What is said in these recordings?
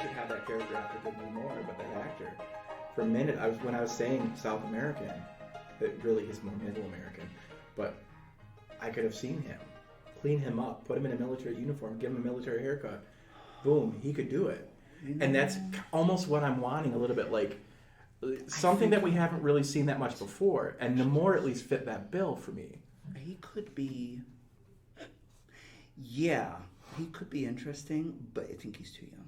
could have that character acted more, but that actor, for a minute, when I was saying South American, it really is more Middle American, but I could have seen him, clean him up, put him in a military uniform, give him a military haircut. Boom, he could do it. And that's almost what I'm wanting a little bit, like something that we haven't really seen that much before. And Namor at least fit that bill for me. He could be... Yeah, he could be interesting, but I think he's too young.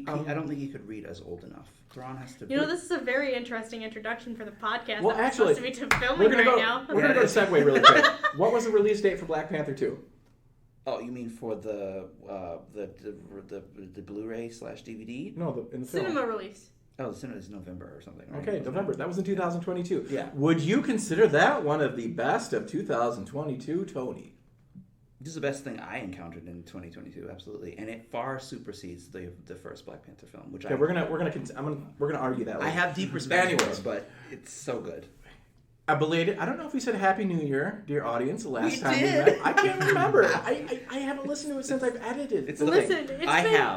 I don't think he could read as old enough. Thrawn has to... this is a very interesting introduction for the podcast. Well, actually, supposed to be filming now. We're going to go to segue really quick. What was the release date for Black Panther 2? Oh, you mean for the Blu-ray / DVD? No, in the film. Cinema release. Oh, the cinema is November or something, right? Okay, November. That was in 2022. Yeah. Would you consider that one of the best of 2022, Tony? This is the best thing I encountered in 2022, absolutely, and it far supersedes the first Black Panther film, which we're gonna argue that. I have deep respect for it, but it's so good. I don't know if we said Happy New Year, dear audience, the last time did. we met. I can't remember. I haven't listened to it since I've edited. It's the thing.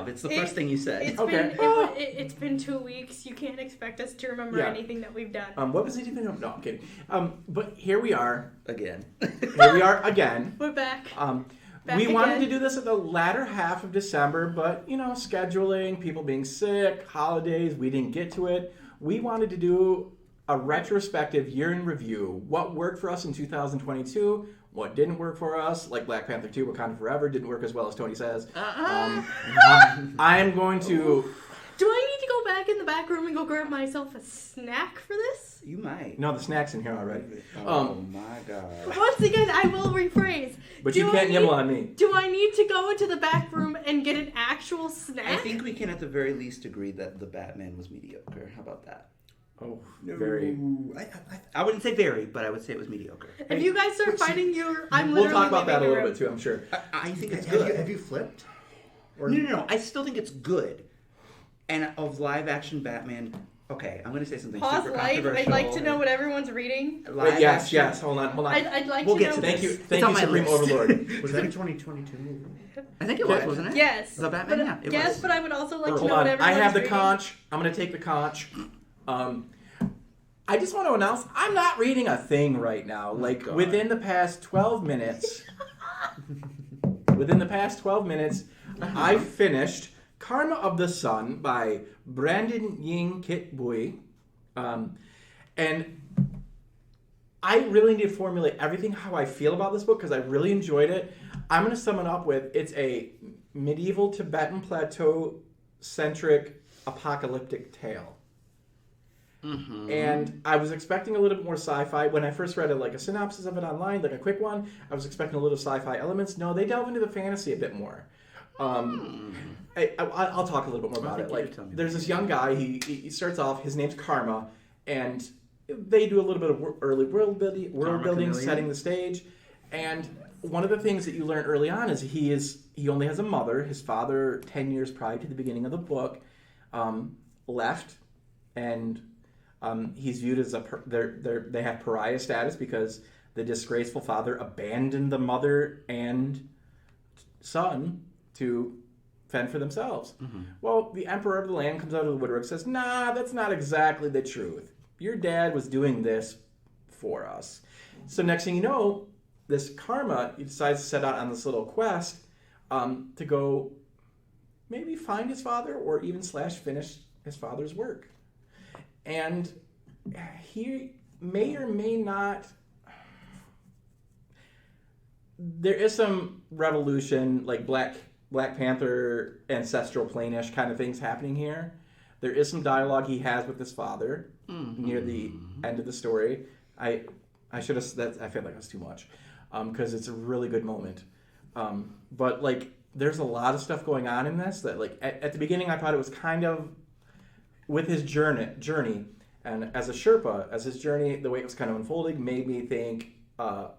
It's the first thing you said. It's been 2 weeks. You can't expect us to remember anything that we've done. What was the thing? No, I'm kidding. But here we are. Again. We're back. We wanted to do this at the latter half of December, but, scheduling, people being sick, holidays, we didn't get to it. We wanted to do a retrospective year in review. What worked for us in 2022? What didn't work for us? Like Black Panther 2, Wakanda Forever didn't work as well as Tony says. I'm going to... Do I need to go back in the back room and go grab myself a snack for this? You might. No, the snack's in here already. Oh my God. Once again, I will rephrase. But you can't nibble on me. Do I need to go into the back room and get an actual snack? I think we can at the very least agree that the Batman was mediocre. How about that? Oh, very. I wouldn't say very, but I would say it was mediocre. If you guys start fighting we'll talk about that a little bit too, I'm sure. I think it's good. Have you flipped? No. I still think it's good. And of live action Batman, okay, I'm going to say something super controversial. I'd like to know what everyone's reading. Yes. Hold on. I'd like we'll to get know. To Thank this. you, Supreme Overlord. Was that a 2022 movie? I think it was, wasn't it? Yes. The Batman, it was. But I would also like to Hold know on. what everyone's I have the reading. conch. I'm going to take the conch. I just want to announce I'm not reading a thing right now. Within the past 12 minutes, I finished Karma of the Sun by Brandon Ying Kit Bui. And I really need to formulate everything how I feel about this book because I really enjoyed it. I'm going to sum it up with it's a medieval Tibetan plateau-centric apocalyptic tale. Mm-hmm. And I was expecting a little bit more sci-fi. When I first read a synopsis of it online, like a quick one, I was expecting a little sci-fi elements. No, they delve into the fantasy a bit more. I'll talk a little bit more about it. There's this young guy, he starts off, his name's Karma, and they do a little bit of early world building, setting the stage. And one of the things that you learn early on is he only has a mother. His father, 10 years prior to the beginning of the book, left, and he's viewed as they have pariah status because the disgraceful father abandoned the mother and son to fend for themselves. Mm-hmm. Well, the emperor of the land comes out of the woodwork and says, nah, that's not exactly the truth. Your dad was doing this for us. So next thing you know, this Karma, he decides to set out on this little quest to go maybe find his father or even finish his father's work. And he may or may not... There is some revolution, like Black Panther, ancestral plane-ish kind of things happening here. There is some dialogue he has with his father near the end of the story. I should have... I feel like that's too much because it's a really good moment. But there's a lot of stuff going on in this that at the beginning I thought it was kind of... With his journey, and as a Sherpa, as his journey, the way it was kind of unfolding, made me think, oh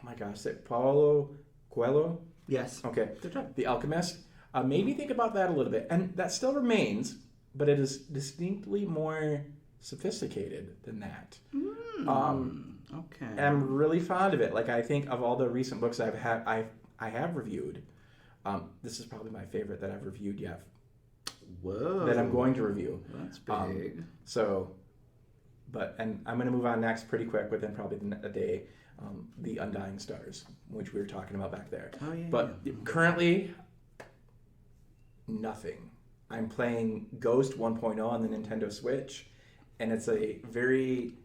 my gosh, Paulo Coelho? Yes. Okay. The Alchemist. Made me think about that a little bit. And that still remains, but it is distinctly more sophisticated than that. Okay. And I'm really fond of it. I think of all the recent books I have reviewed, this is probably my favorite that I've reviewed yet. Whoa. that I'm going to review. That's big. And I'm going to move on next pretty quick within probably a day. The Undying Stars, which we were talking about back there. Oh, yeah. But currently, nothing. I'm playing Ghost 1.0 on the Nintendo Switch, and it's a very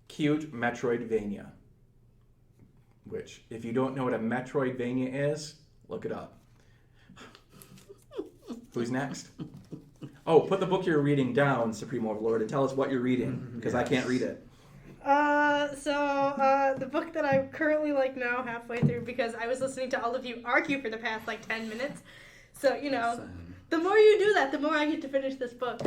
cute Metroidvania. Which, if you don't know what a Metroidvania is, look it up. Who's next? Oh, put the book you're reading down, Supreme Overlord, and tell us what you're reading, because I can't read it. The book that I'm currently now halfway through, because I was listening to all of you argue for the past 10 minutes. So, the more you do that, the more I get to finish this book.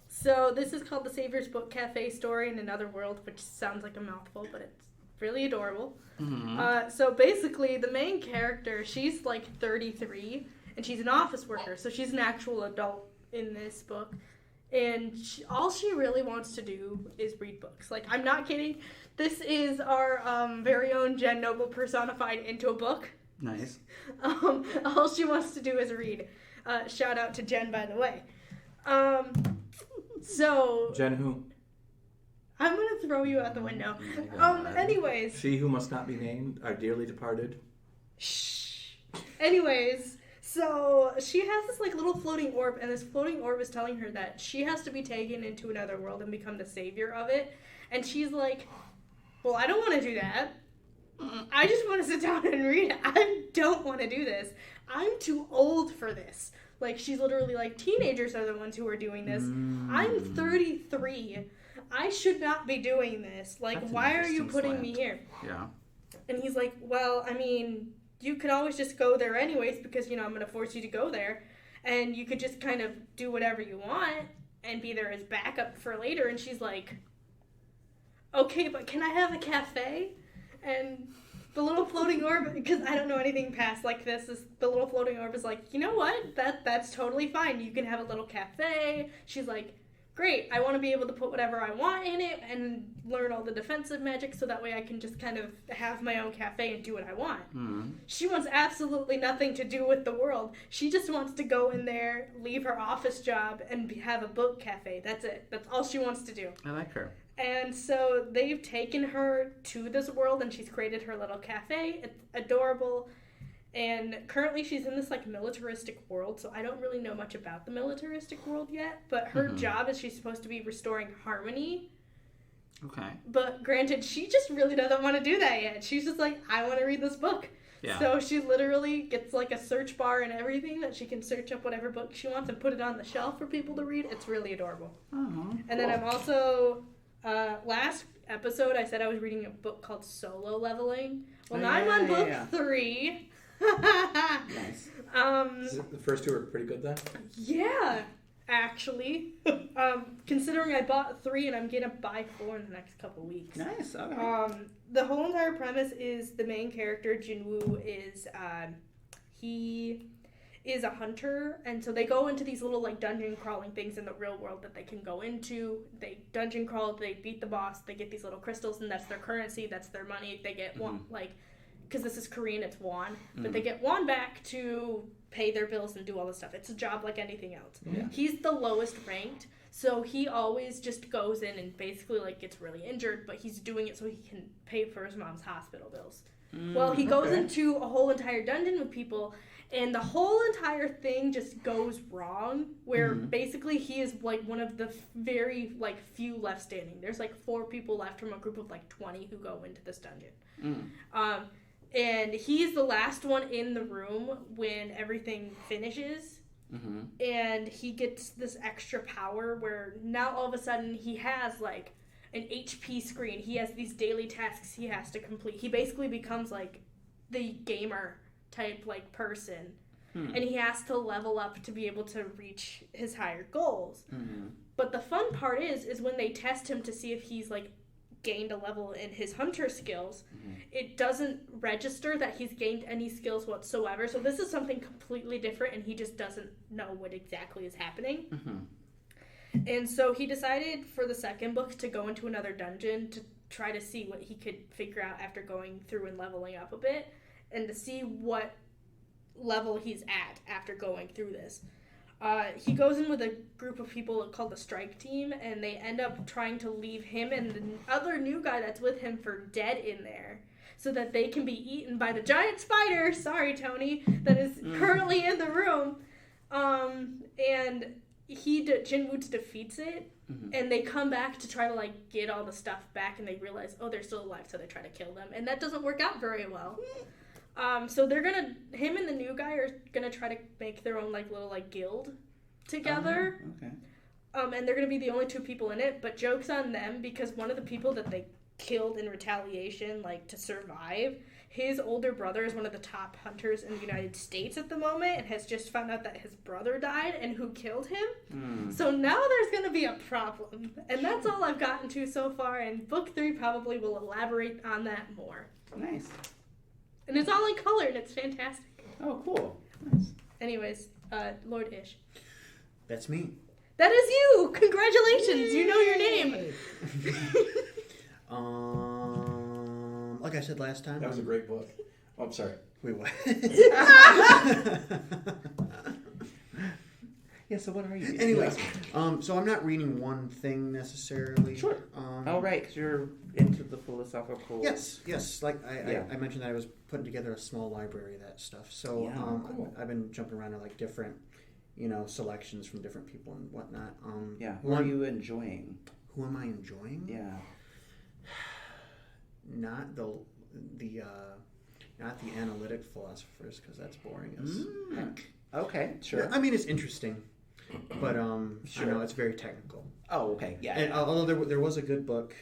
So this is called The Savior's Book Cafe Story in Another World, which sounds like a mouthful, but it's really adorable. Mm-hmm. So basically, the main character, she's 33, and she's an office worker, so she's an actual adult in this book. And all she really wants to do is read books. I'm not kidding. This is our very own Jen Noble personified into a book. Nice. All she wants to do is read. Shout out to Jen, by the way. Jen who? I'm going to throw you out the window. Anyways. She who must not be named, our dearly departed. Shh. Anyways... So, she has this little floating orb, and this floating orb is telling her that she has to be taken into another world and become the savior of it. And she's like, well, I don't want to do that. I just want to sit down and read it. I don't want to do this. I'm too old for this. She's literally teenagers are the ones who are doing this. I'm 33. I should not be doing this. Why are you putting me here? Yeah. And he's like, well, I mean... you could always just go there anyways because, I'm going to force you to go there. And you could just kind of do whatever you want and be there as backup for later. And she's like, okay, but can I have a cafe? And the little floating orb, because I don't know anything past this, the little floating orb is like, you know what? That's totally fine. You can have a little cafe. She's like, great, I want to be able to put whatever I want in it and learn all the defensive magic so that way I can just kind of have my own cafe and do what I want. Mm-hmm. She wants absolutely nothing to do with the world. She just wants to go in there, leave her office job, and have a book cafe. That's it. That's all she wants to do. I like her. And so they've taken her to this world and she's created her little cafe. It's adorable. And currently she's in this militaristic world, so I don't really know much about the militaristic world yet, but her job is she's supposed to be restoring harmony. Okay. But granted, she just really doesn't want to do that yet. She's just like, I want to read this book. Yeah. So she literally gets a search bar and everything that she can search up whatever book she wants and put it on the shelf for people to read. It's really adorable. And then I'm also, last episode I said I was reading a book called Solo Leveling. Well, now I'm on book 3. Nice. The first two are pretty good then? Yeah, actually. Considering I bought 3 and I'm gonna buy 4 in the next couple weeks. Nice. Okay. The whole entire premise is the main character Jinwoo is he is a hunter, and so they go into these little dungeon crawling things in the real world that they can go into. They dungeon crawl, they beat the boss, they get these little crystals, and that's their currency, that's their money. They get one because this is Korean, it's won. But they get won back to pay their bills and do all this stuff. It's a job like anything else. Yeah. He's the lowest ranked, so he always just goes in and basically gets really injured, but he's doing it so he can pay for his mom's hospital bills. Well, he goes into a whole entire dungeon with people, and the whole entire thing just goes wrong, where basically he is one of the very few left standing. There's 4 people left from a group of 20 who go into this dungeon. And he's the last one in the room when everything finishes. And he gets this extra power where now all of a sudden he has an HP screen. He has these daily tasks he has to complete. He basically becomes the gamer type person. And he has to level up to be able to reach his higher goals. But the fun part is when they test him to see if he's gained a level in his hunter skills, it doesn't register that he's gained any skills whatsoever. So this is something completely different, and he just doesn't know what exactly is happening. And so he decided for the second book to go into another dungeon to try to see what he could figure out after going through and leveling up a bit, and to see what level he's at after going through this. He goes in with a group of people called the Strike Team, and they end up trying to leave him and the other new guy that's with him for dead in there, so that they can be eaten by the giant spider. Sorry, Tony, that is currently in the room. And Jinwoo defeats it, and they come back to try to like get all the stuff back, and they realize, oh, they're still alive, so they try to kill them, and that doesn't work out very well. So him and the new guy are gonna try to make their own like little like guild together. Okay. And they're gonna be the only 2 people in it, but joke's on them because one of the people that they killed in retaliation, like to survive, his older brother is one of the top hunters in the United States at the moment and has just found out that his brother died and who killed him. So now there's gonna be a problem, and that's all I've gotten to so far, and book 3 probably will elaborate on that more. Nice. And it's all in color, and it's fantastic. Oh, cool. Nice. Anyways, Lord Ish. That's me. That is you! Congratulations! Yay! You know your name. Like I said last time. That was a great book. Oh, I'm sorry. Wait, what? Yeah, so what are you? Anyways, so I'm not reading one thing necessarily. Sure. Oh, right, because you're into the philosophical... Yes. Like I mentioned that I was putting together a small library of that stuff. So cool. I've been jumping around to like different, selections from different people and whatnot. Who are you enjoying? Who am I enjoying? Yeah. Not the analytic philosophers, because that's boring as heck. Okay, sure. Yeah, I mean, it's interesting, but sure. I know it's very technical. Oh, okay, yeah. And although there was a good book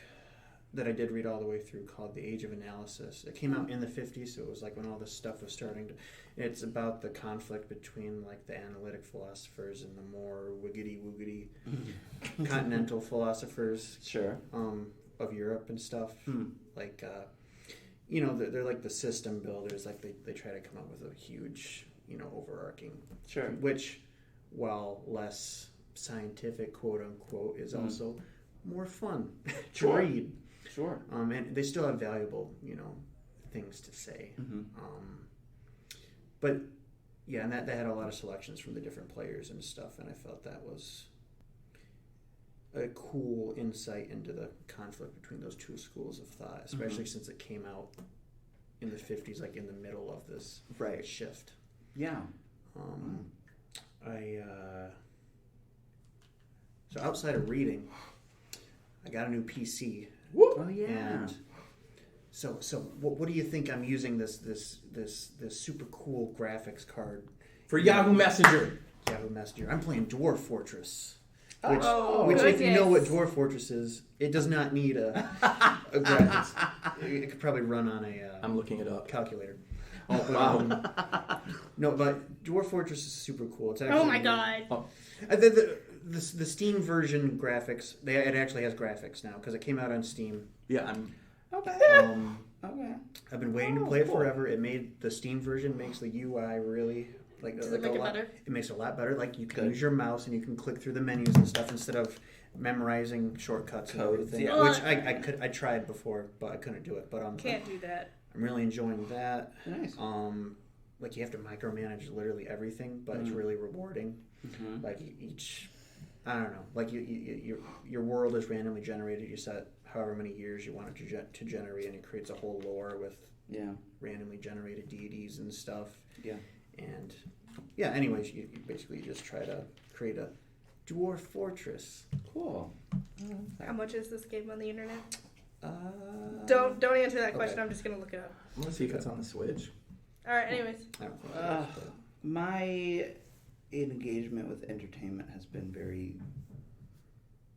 that I did read all the way through called The Age of Analysis. It came out in the 50s, so it was like when all this stuff was starting to... It's about the conflict between like the analytic philosophers and the more wiggity-woogity continental philosophers Sure. Of Europe and stuff. Like, they're like the system builders. Like they try to come up with a huge, overarching... Sure. Which, while less scientific, quote-unquote, is also more fun to read. Sure. And they still have valuable, things to say. But, yeah, and that had a lot of selections from the different players and stuff, and I felt that was a cool insight into the conflict between those two schools of thought, especially since it came out in the 50s, like in the middle of this shift. Yeah. So outside of reading, I got a new PC. Whoop. Oh yeah. And so what do you think I'm using this super cool graphics card for Yahoo Messenger? Yahoo Messenger. I'm playing Dwarf Fortress. Which if you know what Dwarf Fortress is, it does not need a graphics. It could probably run on a I'm looking it up. calculator. Oh wow. No, but Dwarf Fortress is super cool. It's actually, oh my god. The Steam version graphics, it actually has graphics now because it came out on Steam. Yeah, I'm... Okay. Okay. I've been waiting to play it forever. It made the Steam version makes the UI really Does it make it better? It makes it a lot better. Like you can use your mouse and you can click through the menus and stuff instead of memorizing shortcuts and everything. Yeah. Which I tried before, but I couldn't do it. But can't do that. I'm really enjoying that. Nice. Like you have to micromanage literally everything, but it's really rewarding. Like each, I don't know. Like your world is randomly generated. You set however many years you want it to generate, and it creates a whole lore with randomly generated deities and stuff. Yeah. And anyways, you basically just try to create a dwarf fortress. Cool. How much is this game on the internet? Don't answer that question. I'm just gonna look it up. I'm gonna see if it's on the Switch. All right. Anyways, I don't think it is, but... My engagement with entertainment has been very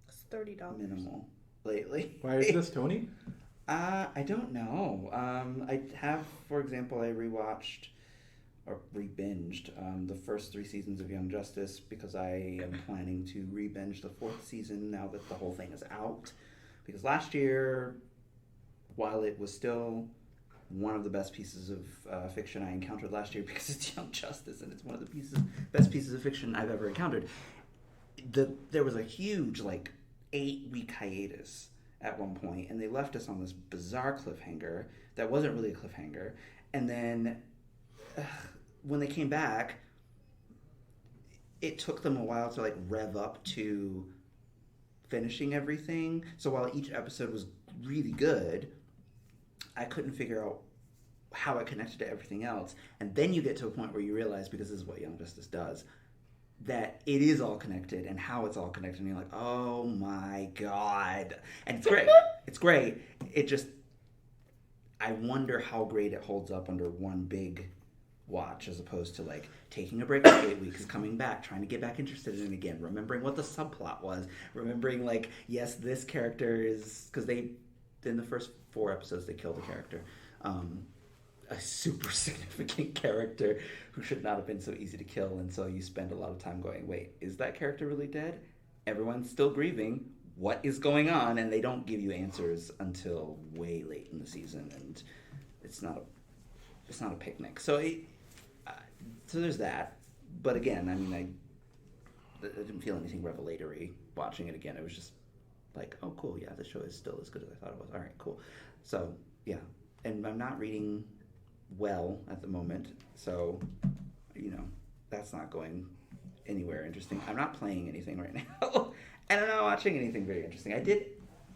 it's $30 minimal lately. Why is this, Tony? I don't know. I have, for example, I rewatched or re-binged the first 3 seasons of Young Justice because I am planning to re-binge the 4th season now that the whole thing is out. Because last year, while it was still one of the best pieces of fiction I encountered last year because it's Young Justice and it's one of the best pieces of fiction I've ever encountered, there was a huge 8-week hiatus at one point, and they left us on this bizarre cliffhanger that wasn't really a cliffhanger. And then when they came back, it took them a while to like rev up to finishing everything. So while each episode was really good, I couldn't figure out how it connected to everything else. And then you get to a point where you realize, because this is what Young Justice does, that it is all connected and how it's all connected. And you're like, oh my God. And it's great. It's great. It just, I wonder how great it holds up under one big watch, as opposed to like taking a break for 8 weeks, coming back, trying to get back interested in it again, remembering what the subplot was, remembering like, yes, this character is, because they, in the first 4 episodes, they killed a character. A super significant character who should not have been so easy to kill, and so you spend a lot of time going, wait, is that character really dead? Everyone's still grieving. What is going on? And they don't give you answers until way late in the season, and it's not a picnic. So so there's that. But again, I mean, I didn't feel anything revelatory watching it again. It was just like, oh, cool, yeah, the show is still as good as I thought it was. All right, cool. So yeah, and I'm not reading well at the moment, so that's not going anywhere interesting. I'm not playing anything right now, and I'm not watching anything very interesting. I did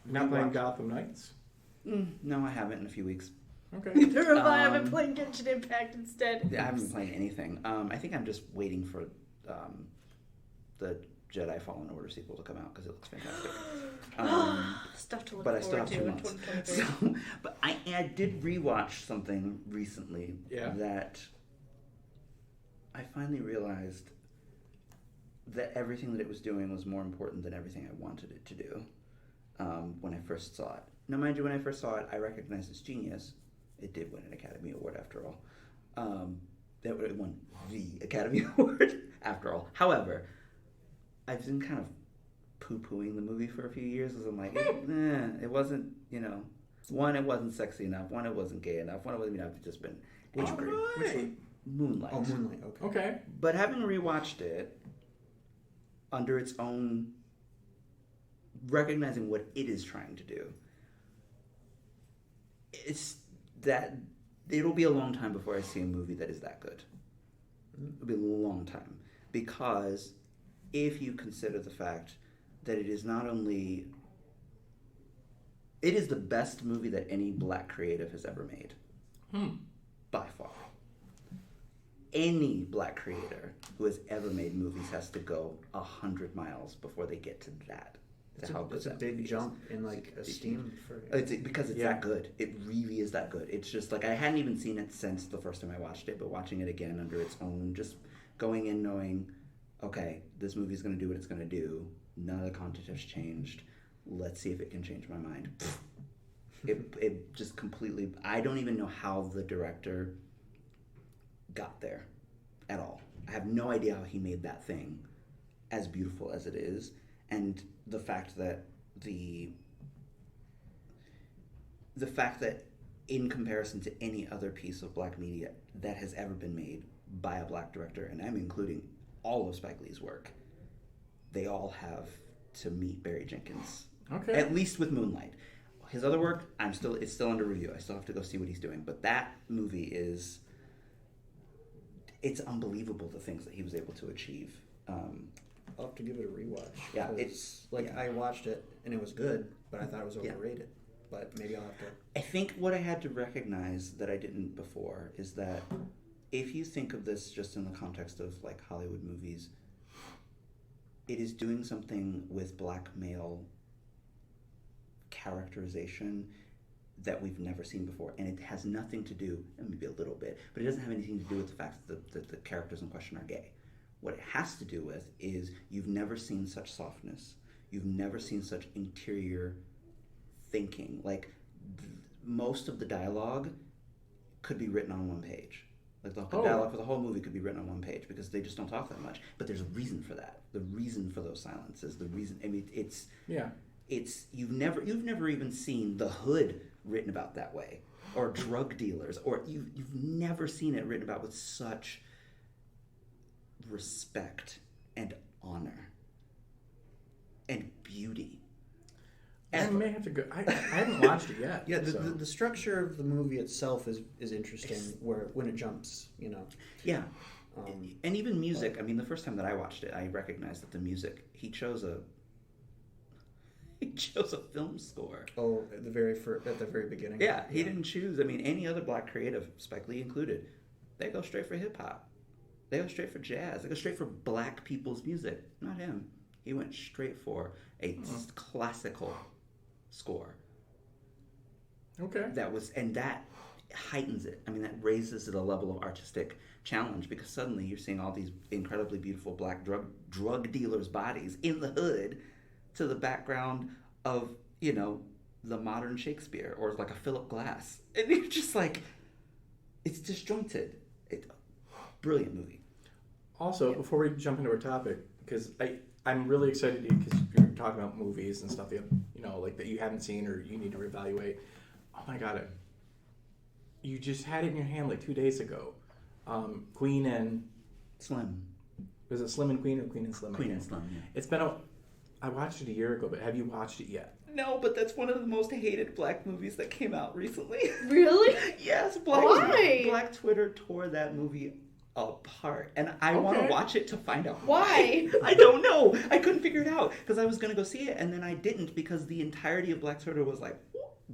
not playing Gotham Knights. No, I haven't in a few weeks. Okay. Neither have I. I've been playing Genshin Impact instead. I haven't been playing anything. I think I'm just waiting for the Jedi Fallen Order sequel to come out because it looks fantastic. Stuff to look but I still forward have to 2 in months. 2023. So, but I did rewatch something recently that I finally realized that everything that it was doing was more important than everything I wanted it to do when I first saw it. Now, mind you, when I first saw it, I recognized its genius. It did win an Academy Award after all. It won the Academy Award after all. However, I've been kind of poo-pooing the movie for a few years because I'm like, it wasn't, one, it wasn't sexy enough. One, it wasn't gay enough. One, it wasn't, I've just been angry. Which one? Moonlight. Oh, Moonlight, Okay. But having rewatched it under its own, recognizing what it is trying to do, it's that it'll be a long time before I see a movie that is that good. It'll be a long time. Because if you consider the fact that it is not only, it is the best movie that any black creative has ever made. By far. Any black creator who has ever made movies has to go 100 miles before they get to that. It's a big jump in like esteem for because it's that good. It really is that good. It's just like I hadn't even seen it since the first time I watched it, but watching it again under its own, just going in knowing, okay, this movie's going to do what it's going to do. None of the content has changed. Let's see if it can change my mind. It just completely. I don't even know how the director got there at all. I have no idea how he made that thing as beautiful as it is. And the fact that in comparison to any other piece of black media that has ever been made by a black director, and I'm including all of Spike Lee's work, they all have to meet Barry Jenkins. Okay. At least with Moonlight. His other work, it's still under review. I still have to go see what he's doing. But that movie it's unbelievable the things that he was able to achieve. I'll have to give it a rewatch. Yeah, I watched it and it was good, but I thought it was overrated. But maybe I'll have to. I think what I had to recognize that I didn't before is that if you think of this just in the context of like Hollywood movies, it is doing something with black male characterization that we've never seen before, and it has nothing to do, and maybe a little bit, but it doesn't have anything to do with the fact that the characters in question are gay. What it has to do with is you've never seen such softness. You've never seen such interior thinking. Like, most of the dialogue could be written on one page. Like, the dialogue for the whole movie could be written on one page because they just don't talk that much. But there's a reason for that. The reason for those silences. The reason, I mean, it's you've never even seen the hood written about that way, or drug dealers, or you've never seen it written about with such respect and honor and beauty. I may have to go. I haven't watched it yet. Yeah, the structure of the movie itself is interesting. When it jumps, Yeah, And even music. I mean, the first time that I watched it, I recognized that the music he chose a film score. Oh, at the very beginning. Yeah, he didn't choose. I mean, any other black creative, Spike Lee included, they go straight for hip hop. They go straight for jazz. They go straight for black people's music. Not him. He went straight for a classical score. Okay. That heightens it. I mean, that raises it a level of artistic challenge because suddenly you're seeing all these incredibly beautiful black drug dealers' bodies in the hood to the background of, the modern Shakespeare or like a Philip Glass. And you're just like, it's disjointed. Brilliant movie. Also, before we jump into our topic, because I'm really excited because you're talking about movies and stuff that, that you haven't seen or you need to reevaluate. Oh my God, you just had it in your hand like 2 days ago. Queen and Slim. Was it Slim and Queen or Queen and Slim? Queen and Slim, yeah. It's been I watched it a year ago, but have you watched it yet? No, but that's one of the most hated black movies that came out recently. Really? Yes, Why? Black Twitter tore that movie apart, and I want to watch it to find out why. I don't know. I couldn't figure it out because I was going to go see it, and then I didn't because the entirety of Black Twitter was like,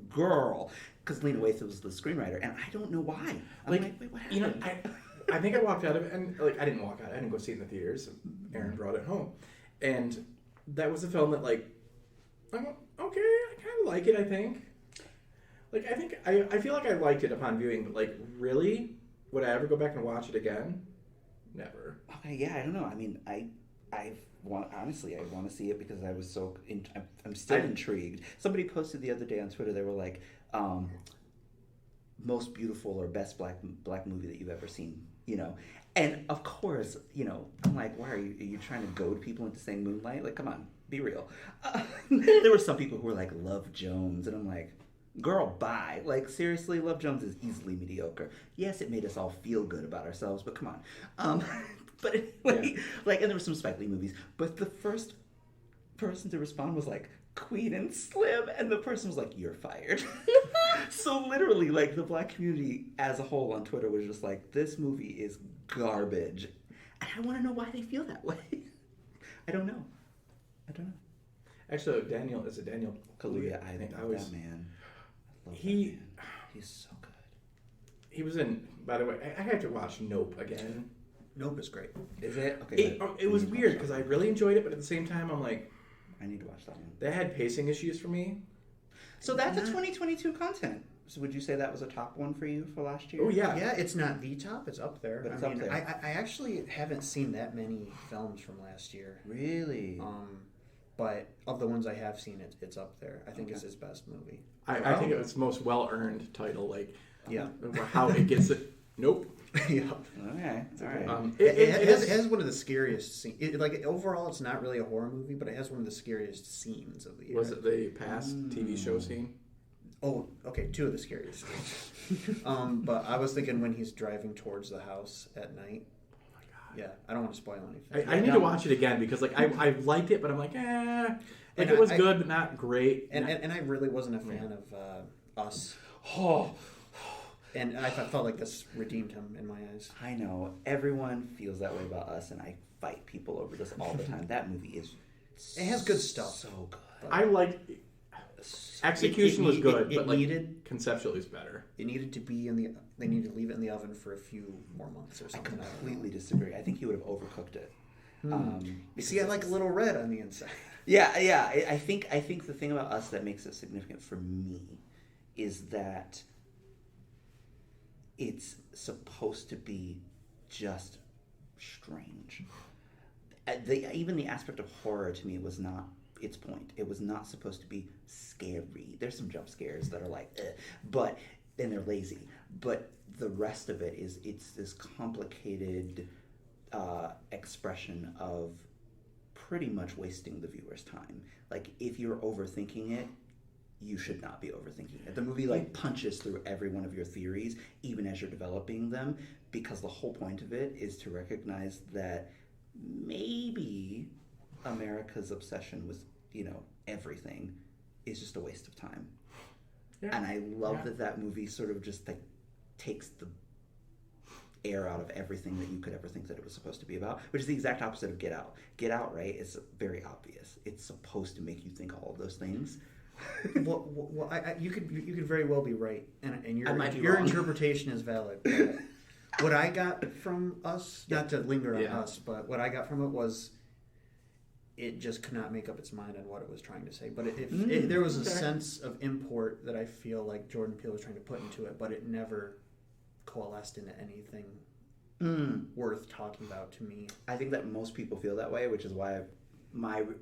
girl, because Lena Waithe was the screenwriter, and I don't know why. I'm like, wait, what happened? I think I walked out of it, and I didn't walk out. I didn't go see it in the theaters. Aaron brought it home, and that was a film that I'm okay. I kind of like it. I think. I feel like I liked it upon viewing, but really, would I ever go back and watch it again? Never. Okay, yeah, I don't know. I mean, I want to see it because I was I'm still intrigued. Somebody posted the other day on Twitter. They were like, most beautiful or best black movie that you've ever seen. And of course, I'm like, why are you trying to goad people into saying Moonlight? Like, come on, be real. There were some people who were like, Love Jones, and I'm like, girl, bye. Like, seriously, Love Jones is easily mediocre. Yes, it made us all feel good about ourselves, but come on. But anyway, and there were some Spike Lee movies, but the first person to respond was like, Queen and Slim, and the person was like, you're fired. So literally, the black community as a whole on Twitter was just like, this movie is garbage. And I want to know why they feel that way. I don't know. Actually, Daniel Kaluuya. I think that man. I love that man. He's so good. He was in, by the way, I had to watch Nope again. Nope is great. Is it? Okay. It was weird because I really enjoyed it, but at the same time, I'm like, I need to watch that one. They had pacing issues for me. So that's a 2022 content. So would you say that was a top one for you for last year? Oh, yeah. Yeah, it's not the top. It's up there. But it's up there. I actually haven't seen that many films from last year. Really? But of the ones I have seen, it's up there. I think it's his best movie. I think it was most well-earned title. Yeah. How it gets it. Nope. Yeah. Okay. All right. It has one of the scariest scenes. Overall, it's not really a horror movie, but it has one of the scariest scenes of the year. Was it the past TV show scene? Oh, okay, two of the scariest scenes. But I was thinking when he's driving towards the house at night. Oh my God. Yeah, I don't want to spoil anything. I need to watch it again because I liked it, but I'm like, it was good, but not great. And I really wasn't a fan of Us. Oh. And I felt like this redeemed him in my eyes. I know. Everyone feels that way about Us, and I fight people over this all the time. That movie is It has good stuff. So good. I liked execution was good, but needed conceptually is better. It needed to be they needed to leave it in the oven for a few more months or something. I completely disagree. I think he would have overcooked it. See, I like a little red on the inside. Yeah. I think the thing about Us that makes it significant for me is that it's supposed to be just strange. Even the aspect of horror to me was not its point. It was not supposed to be scary. There's some jump scares that are like, but then they're lazy. But the rest of it it's this complicated expression of pretty much wasting the viewer's time. Like, if you're overthinking it, you should not be overthinking it. The movie punches through every one of your theories, even as you're developing them, because the whole point of it is to recognize that maybe America's obsession with, everything is just a waste of time. Yeah. And I love that movie sort of just takes air out of everything that you could ever think that it was supposed to be about, which is the exact opposite of Get Out. Get Out, right, is very obvious. It's supposed to make you think all of those things. You could very well be right, and your wrong. interpretation is valid. But what I got from Us, not to linger on Us, but what I got from it was it just could not make up its mind on what it was trying to say. But if there was a sense of import that I feel like Jordan Peele was trying to put into it, but it never coalesced into anything worth talking about to me. I think that most people feel that way, which is why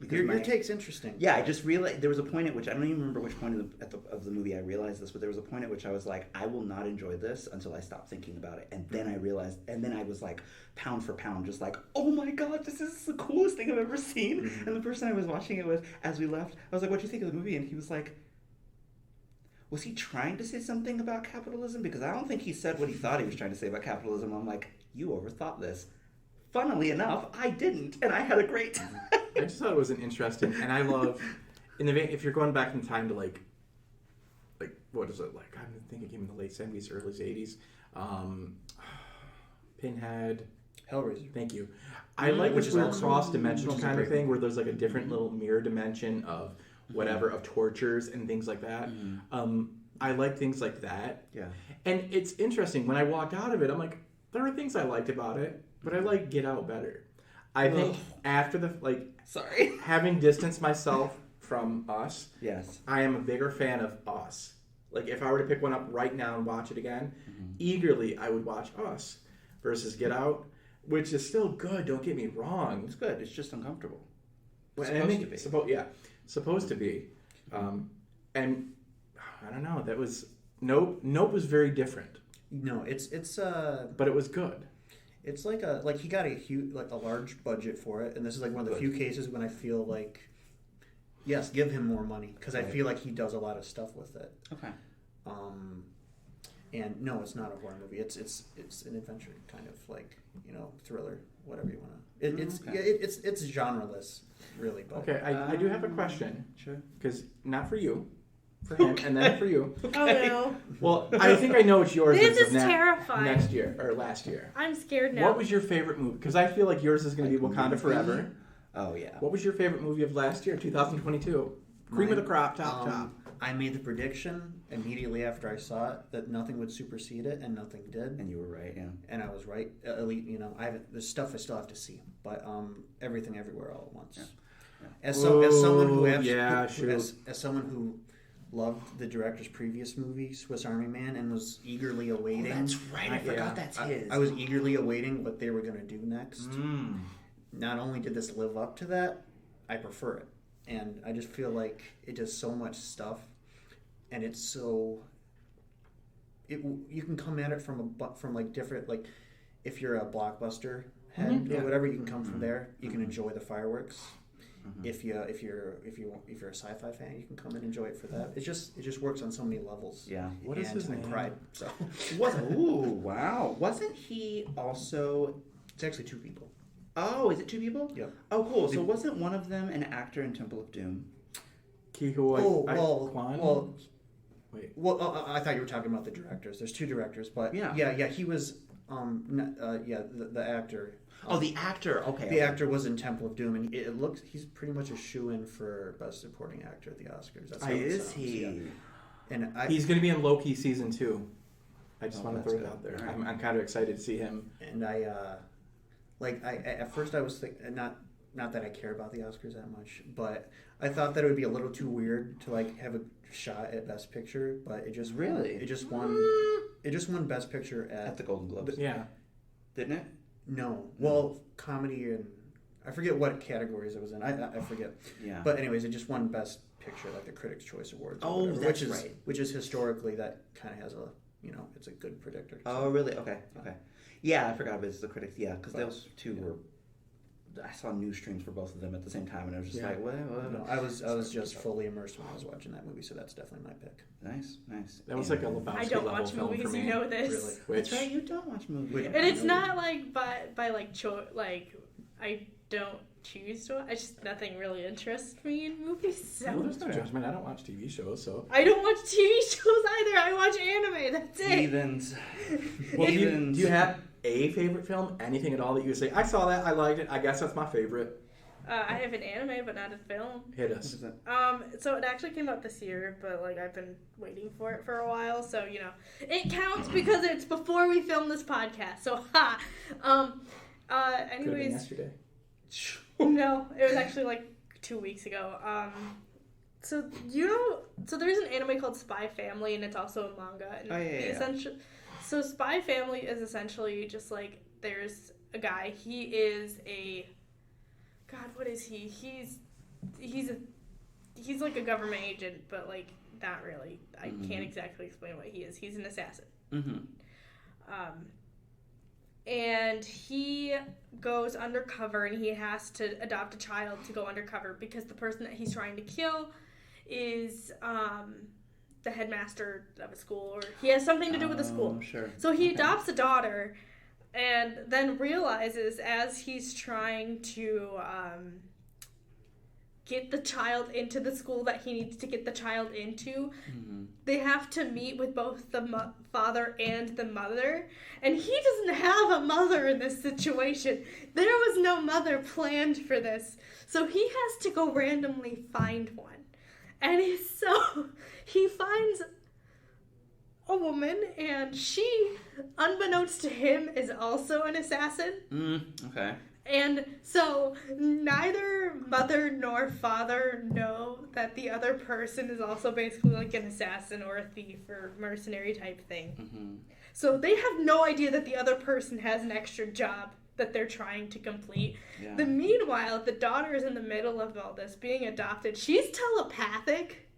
your take's interesting. Yeah, I just realized there was a point at which I don't even remember which point of the movie I realized this, but there was a point at which I was like, I will not enjoy this until I stop thinking about it, and then I realized, and then I was like, pound for pound, just like, oh my god, this is the coolest thing I've ever seen. Mm-hmm. And the person I was watching it with, as we left, I was like, what do you think of the movie? And he was like, was he trying to say something about capitalism? Because I don't think he said what he thought he was trying to say about capitalism. I'm like, you overthought this. Funnily enough, I didn't, and I had a great time. I just thought it was an interesting, and I love, if you're going back in time to like what is it like? I think it came in the late 70s, early 80s. Pinhead, Hellraiser. Thank you. I like this weird cross-dimensional kind of thing where there's like a different little mirror dimension of whatever, of tortures and things like that. I like things like that. Yeah. And it's interesting, when I walked out of it, I'm like, there are things I liked about it, but I like Get Out better. I think after having distanced myself from Us, yes, I am a bigger fan of Us. Like, if I were to pick one up right now and watch it again, eagerly I would watch Us versus Get Out, which is still good, don't get me wrong. It's good, it's just uncomfortable. Supposed to be. And I don't know, that was... Nope was very different. No, it's but it was good. It's he got a large budget for it, and this is like one of the few cases when I feel like, yes, give him more money, because I feel like he does a lot of stuff with it. Okay. And no, it's not a horror movie. It's an adventure kind of thriller, whatever you want to. It's genreless, really. But okay, I do have a question. Sure. Because not for you. For him, and then for you. Okay. Oh no. Well, I think I know what yours is. This is terrifying. Next year, or last year. I'm scared now. What was your favorite movie? Because I feel like yours is going to be Wakanda Forever. Oh, yeah. What was your favorite movie of last year, 2022? Cream of the crop, top. I made the prediction immediately after I saw it that nothing would supersede it, and nothing did. And you were right, yeah. And I was right. There's stuff I still have to see, but Everything Everywhere All at Once. Yeah. As someone who loved the director's previous movie, Swiss Army Man, and was eagerly awaiting... Oh, that's right. I forgot that's his. I was eagerly awaiting what they were going to do next. Not only did this live up to that, I prefer it. And I just feel like it does so much stuff, and it's so... you can come at it from different... Like, if you're a blockbuster head or whatever, you can come from there. You can enjoy the fireworks. If you're a sci-fi fan, you can come and enjoy it for that. It just works on so many levels. Yeah. What is his name? I cried. So. Ooh, wow. Wasn't he also? It's actually two people. Oh, is it two people? Yep. Oh, cool. So wasn't one of them an actor in Temple of Doom? Kwan? Wait. Well, I thought you were talking about the directors. There's two directors, but yeah. He was the actor. Oh, the actor. Okay. The actor was in Temple of Doom, and it looks he's pretty much a shoo-in for Best Supporting Actor at the Oscars. That's how it is sounds. he? Yeah. And he's going to be in Loki season 2. I just want to throw it out there. Right. I'm kind of excited to see him. And I at first I was thinking not that I care about the Oscars that much, but I thought that it would be a little too weird to have a shot at Best Picture, but it just won Best Picture at the Golden Globes. Yeah, didn't it? No. Well, comedy and I forget what categories it was in. I forget. Yeah. But anyways, it just won Best Picture, like the Critics' Choice Awards. Oh, that's right. Which is historically that kind of has a it's a good predictor. So. Oh, really? Okay. Yeah, I forgot about the critics. Yeah, because those two were. I saw news streams for both of them at the same time, and I was just like, "What?" No, I was just fully immersed when I was watching that movie, so that's definitely my pick. Nice. That was like a Lebowski I don't level watch film movies, for me. you know this. Really? Which, that's right, you don't watch movies. And it's not like by I don't choose to. Nothing really interests me in movies. So well, there's no judgment. I don't watch TV shows, so I don't watch TV shows either. I watch anime. That's it. Heathens. Well, do you have a favorite film, anything at all that you would say, I saw that, I liked it, I guess that's my favorite. I have an anime, but not a film. Hit us. So it actually came out this year, but like I've been waiting for it for a while, so you know it counts because it's before we filmed this podcast. So ha. Anyways, Could have been yesterday. No, it was actually like 2 weeks ago. So there's an anime called Spy Family, and it's also a manga. And So Spy Family is essentially just like there's a guy. He is a God, what is he? He's like a government agent, but like not really. I can't exactly explain what he is. He's an assassin. And he goes undercover, and he has to adopt a child to go undercover because the person that he's trying to kill is the headmaster of a school, or he has something to do with the school. Sure. So he adopts a daughter. And then realizes as he's trying to get the child into the school that he needs to get the child into, they have to meet with both the father and the mother. And he doesn't have a mother in this situation. There was no mother planned for this. So he has to go randomly find one. And he finds a woman, and she, unbeknownst to him, is also an assassin. Okay. And so neither mother nor father know that the other person is also basically like an assassin or a thief or mercenary type thing. So they have no idea that the other person has an extra job that they're trying to complete. Yeah. Meanwhile, the daughter is in the middle of all this, being adopted. She's telepathic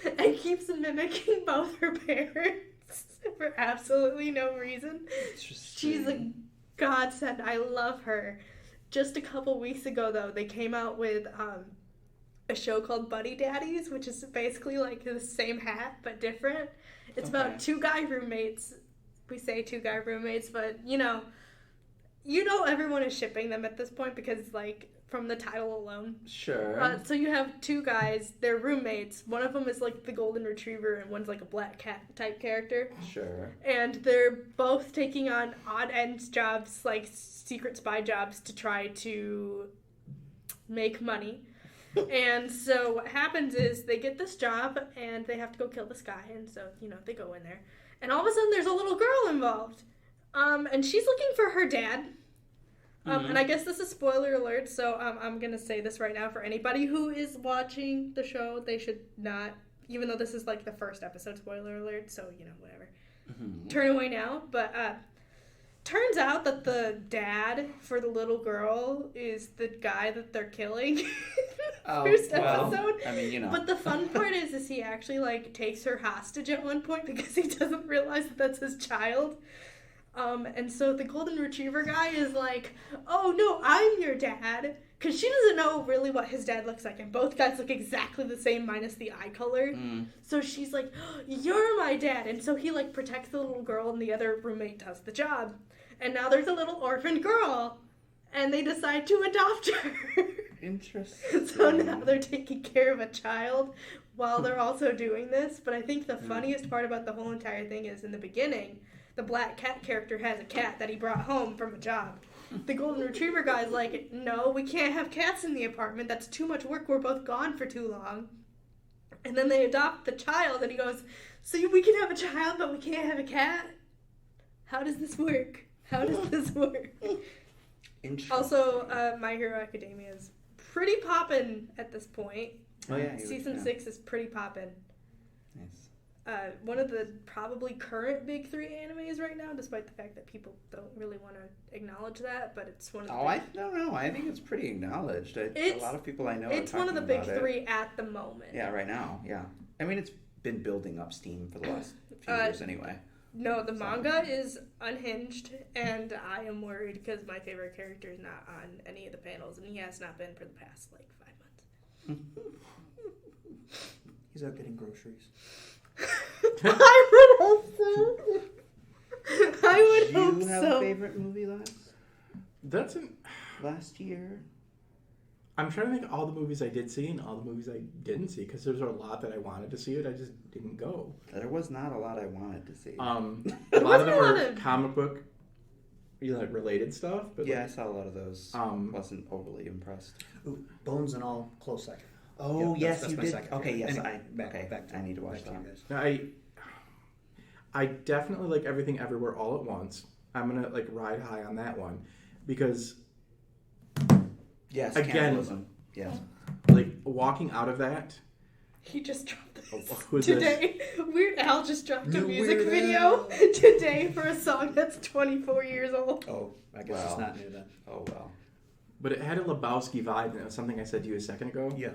and keeps mimicking both her parents. For absolutely no reason. She's a godsend. I love her. Just a couple weeks ago, though, they came out with a show called Buddy Daddies, which is basically like the same hat but different. It's about two guy roommates. We say two guy roommates, but you know everyone is shipping them at this point because like from the title alone. Sure. So you have two guys, they're roommates. One of them is like the golden retriever and one's like a black cat type character. Sure. And they're both taking on odd end jobs, like secret spy jobs to try to make money. And so what happens is they get this job and they have to go kill this guy. And so, they go in there. And all of a sudden there's a little girl involved. And she's looking for her dad. And I guess this is spoiler alert, so I'm going to say this right now for anybody who is watching the show. They should not, even though this is like the first episode, spoiler alert, so, whatever. Turn away now. But turns out that the dad for the little girl is the guy that they're killing. First episode. I mean, But the fun part is he actually like takes her hostage at one point because he doesn't realize that that's his child. And so the golden retriever guy is like, oh no, I'm your dad. Because she doesn't know really what his dad looks like. And both guys look exactly the same minus the eye color. So she's like, oh, you're my dad. And so he like protects the little girl and the other roommate does the job. And now there's a little orphaned girl. And they decide to adopt her. Interesting. So now they're taking care of a child while they're also doing this. But I think the funniest part about the whole entire thing is in the beginning, the black cat character has a cat that he brought home from a job. The golden retriever guy's like, no, we can't have cats in the apartment. That's too much work. We're both gone for too long. And then they adopt the child, and he goes, so we can have a child, but we can't have a cat? How does this work? How does this work? Also, My Hero Academia is pretty poppin' at this point. Oh, yeah. Season 6 is pretty poppin'. Nice. One of the probably current big 3 animes right now, despite the fact that people don't really want to acknowledge that, but it's one of the I don't know. I think it's pretty acknowledged. A lot of people I know it's are one of the big 3 it. at the moment. Yeah, right now, yeah. I mean, it's been building up steam for the last few years anyway. No, the manga is unhinged, and I am worried because my favorite character is not on any of the panels, and he has not been for the past, 5 months. He's out getting groceries. I would hope so. I would hope so. Do you have a favorite movie last year? I'm trying to think of all the movies I did see and all the movies I didn't see, because there's a lot that I wanted to see, it I just didn't go. There was not a lot I wanted to see. A lot of them were comic book related stuff. But yeah, I saw a lot of those. Wasn't overly impressed. Ooh, Bones and All, close second. Oh, yes, that's you my did. second Okay, favorite. yes, Anyway, I need to watch that. No, I definitely like Everything Everywhere All at Once. I'm gonna like ride high on that one because yes, again, cannibalism. Yes, like walking out of that. He just dropped this Who's today. Weird Al just dropped a New music Weird video Al. today for a song that's 24 years old. Oh, I guess it's not new then. Oh well. But it had a Lebowski vibe, and it was something I said to you a second ago. Yeah.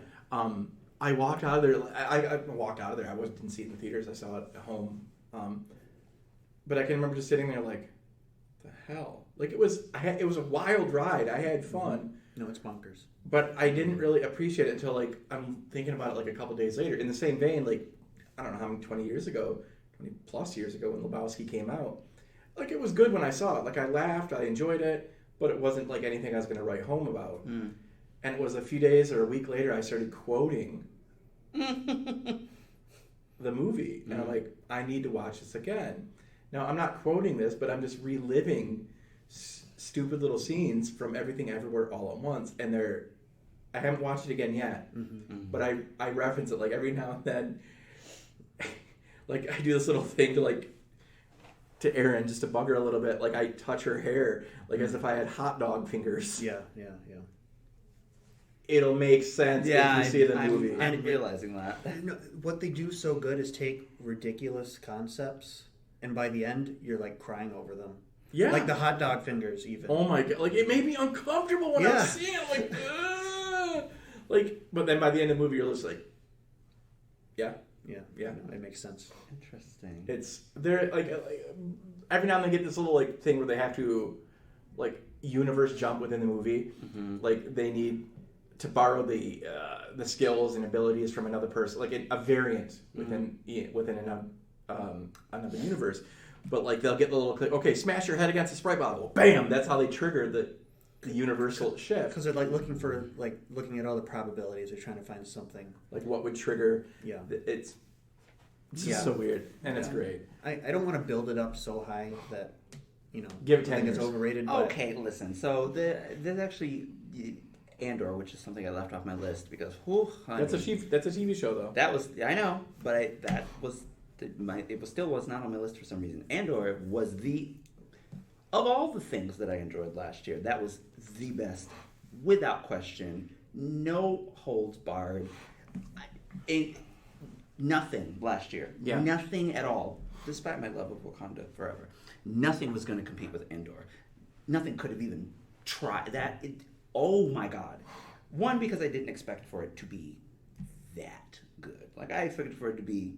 I walked out of there. I walked out of there. I didn't see it in the theaters. I saw it at home. But I can remember just sitting there like, the hell? Like it was a wild ride. I had fun. No, it's bonkers. But I didn't really appreciate it until like I'm thinking about it like a couple days later. In the same vein, like I don't know how many 20 plus years ago when Lebowski came out. Like it was good when I saw it. Like I laughed, I enjoyed it, but it wasn't like anything I was going to write home about. Mm. And it was a few days or a week later I started quoting the movie. And I'm like, I need to watch this again. Now, I'm not quoting this, but I'm just reliving stupid little scenes from Everything Everywhere All at Once. And I haven't watched it again yet, but I reference it like every now and then. Like I do this little thing to Erin just to bug her a little bit. Like I touch her hair like as if I had hot dog fingers. Yeah. It'll make sense if you see the movie. I'm realizing that. No, what they do so good is take ridiculous concepts, and by the end, you're like crying over them. Yeah. Like the hot dog fingers, even. Oh my god! Like it made me uncomfortable when I was seeing it. Like, like, but then by the end of the movie, you're just like, yeah. No, it makes sense. Interesting. It's they're like every now and then they get this little like thing where they have to like universe jump within the movie. Mm-hmm. Like they need to borrow the skills and abilities from another person, like a variant within another universe. But like they'll get the little click. Okay, smash your head against a Sprite bottle. Bam! That's how they trigger the universal shift. Because they're like looking at all the probabilities. They're trying to find something like what would trigger. Yeah, it's just so weird, and it's great. I don't want to build it up so high that give it 10 I think years. It's overrated. Okay, listen. So there's actually Andor, which is something I left off my list because that's a TV show though. That was I know, but it still was not on my list for some reason. Andor was of all the things that I enjoyed last year, that was the best, without question. No holds barred. Nothing last year. Yeah. Nothing at all. Despite my love of Wakanda forever, nothing was going to compete with Andor. Nothing could have even tried that. Oh my God. One, because I didn't expect for it to be that good. Like I expected for it to be,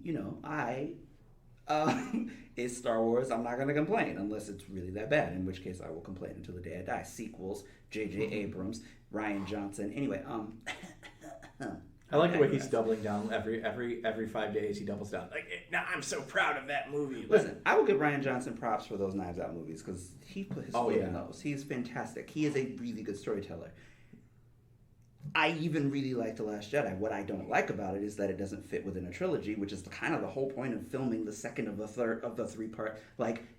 it's Star Wars. I'm not going to complain unless it's really that bad, in which case I will complain until the day I die. Sequels, J.J. Abrams, Rian Johnson. Anyway, I like the way he's doubling down every 5 days. He doubles down. Like, now I'm so proud of that movie. Listen, I will give Rian Johnson props for those Knives Out movies because he put his foot in those. He's fantastic. He is a really good storyteller. I even really like The Last Jedi. What I don't like about it is that it doesn't fit within a trilogy, which is kind of the whole point of filming the second of the three-part.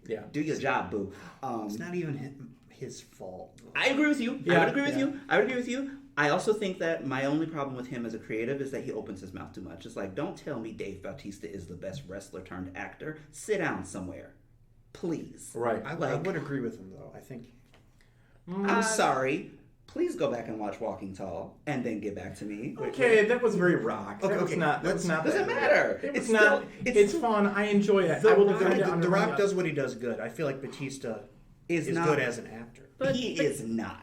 Do your job, boo. It's not even his fault. I agree with you. I would agree with you. I also think that my only problem with him as a creative is that he opens his mouth too much. It's like, don't tell me Dave Bautista is the best wrestler turned actor. Sit down somewhere, please. Right. I would agree with him though. I think. I'm sorry. Please go back and watch Walking Tall, and then get back to me. Okay, that was very rock. Okay, That's not. Doesn't matter. It's not. It's fun. I enjoy it. The Rock does what he does good. I feel like Batista is good as an actor. But he is not.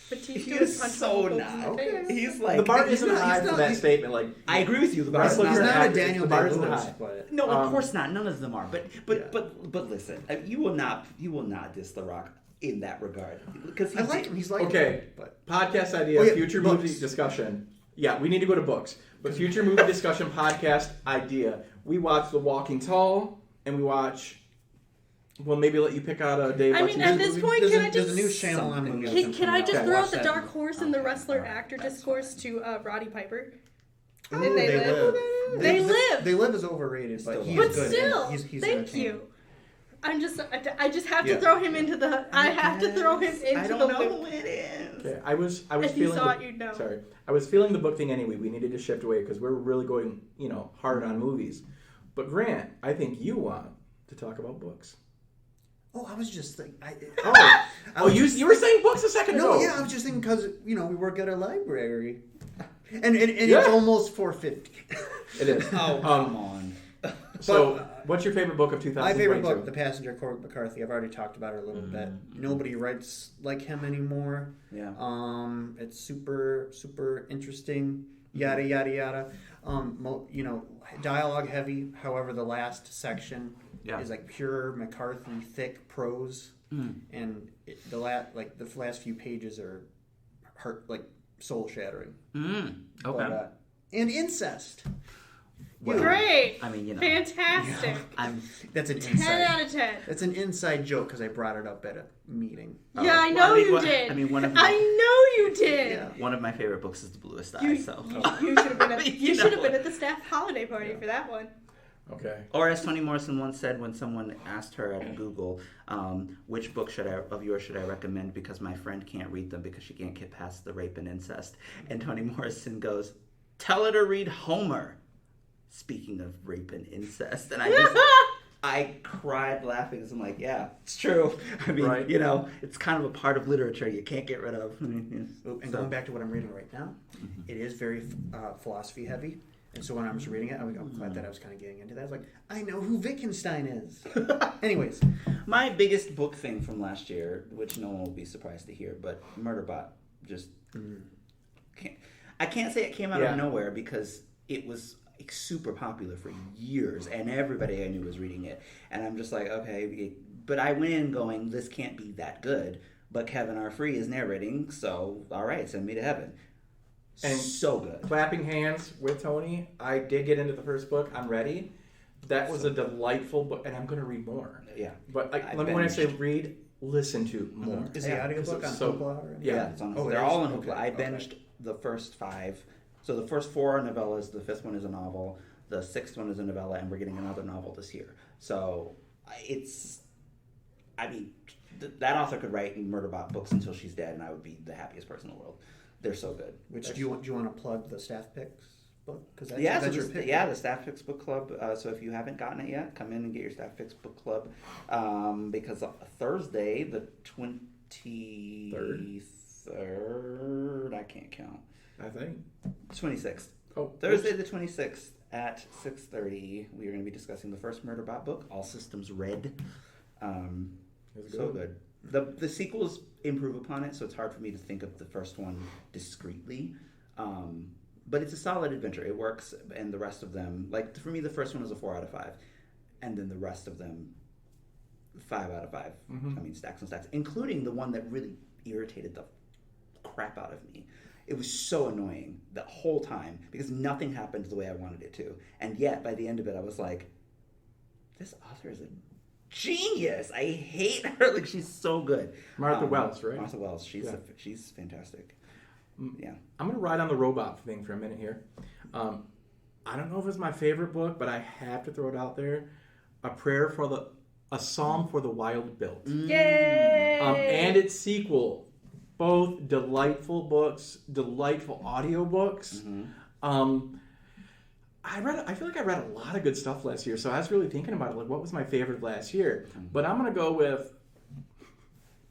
Batista is so not. Okay. He's like the bar isn't high for that statement. Like I agree with you. The bar is not high. A Daniel Day-Lewis, but no, of course not. None of them are. But listen, you will not diss The Rock in that regard because I like him. He's like okay. But podcast idea, future movie discussion. Yeah, we need to go to books. But future movie discussion podcast idea. We watch The Walking Tall, and we watch. Well, maybe let you pick out a Dave. I mean, at this point, can I just there's a new Shyamalan movie. Can I just throw out the dark horse in the wrestler actor discourse to Roddy Piper? Ooh, and They Live. They Live is overrated, but he's good. Still, He's thank you. I just have to throw him into the. I have to throw him into the. I don't know who it is. Okay, I was if feeling. you saw it, you'd know. Sorry, I was feeling the book thing anyway. We needed to shift away because we're really going, hard on movies. But Grant, I think you want to talk about books. Oh, I was just thinking. You were saying books a second ago. No, yeah, I was just thinking because we work at a library, and it's almost 4:50. It is. Oh, come on. So, what's your favorite book of 2022? My favorite book, The Passenger, Cormac McCarthy. I've already talked about it a little bit. Nobody writes like him anymore. Yeah. It's super, super interesting. Yada yada yada. Dialogue heavy. However, the last section is like pure McCarthy, thick prose, and the last few pages are soul shattering. Okay. And incest. Well, Great. I mean, Fantastic. That's an 10 inside. out of 10. That's an inside joke because I brought it up at a meeting. Yeah, I know you did. I mean, I know you did. Yeah. One of my favorite books is The Bluest Eye. You should have been at you should have been at the staff holiday party for that one. Okay. Or as Toni Morrison once said when someone asked her at Google, which book of yours should I recommend because my friend can't read them because she can't get past the rape and incest. And Toni Morrison goes, tell her to read Homer. Speaking of rape and incest. And I cried laughing because I'm like, yeah, it's true. I mean, right. It's kind of a part of literature you can't get rid of. Going back to what I'm reading right now, it is very philosophy heavy. And so when I was reading it, I'm glad that I was kind of getting into that. I was like, I know who Wittgenstein is. Anyways. My biggest book thing from last year, which no one will be surprised to hear, but Murderbot just... I can't say it came out of nowhere because it was super popular for years and everybody I knew was reading it. And I'm just like, okay. But I went in going, this can't be that good. But Kevin R. Free is narrating, so all right, send me to heaven. And so good. Clapping hands with Tony. I did get into the first book. I'm ready. That was a delightful book, and I'm going to read more. Yeah. But when I say read, listen to more. Is the audiobook on Hoopla? Yeah. It's on, they're all on Hoopla. Okay. I binged the first 5. So the first 4 are novellas. The 5th one is a novel. The 6th one is a novella, and we're getting another novel this year. So that author could write Murderbot books until she's dead, and I would be the happiest person in the world. They're so good. Do you want to plug the Staff Picks book? That's your pick. The Staff Picks book club. So if you haven't gotten it yet, come in and get your Staff Picks book club. Because Thursday, the 23rd, I can't count. I think 26th. Oh, Thursday the 26th at 6:30. We are going to be discussing the first Murderbot book, All Systems Red. So good. The sequels improve upon it, so it's hard for me to think of the first one discreetly. But it's a solid adventure. It works, and the rest of them, like for me, the first one was a 4 out of 5, and then the rest of them, 5 out of 5. I mean, stacks and stacks, including the one that really irritated the crap out of me. It was so annoying the whole time because nothing happened the way I wanted it to, and yet by the end of it, I was like, "This author is a genius. I hate her. Like she's so good." Martha Wells, right? Martha Wells. She's fantastic. Yeah. I'm gonna ride on the robot thing for a minute here. I don't know if it's my favorite book, but I have to throw it out there. A Psalm for the Wild Built. Yay! And its sequel. Both delightful books, delightful audiobooks. I feel like I read a lot of good stuff last year, so I was really thinking about it, like what was my favorite last year? But I'm gonna go with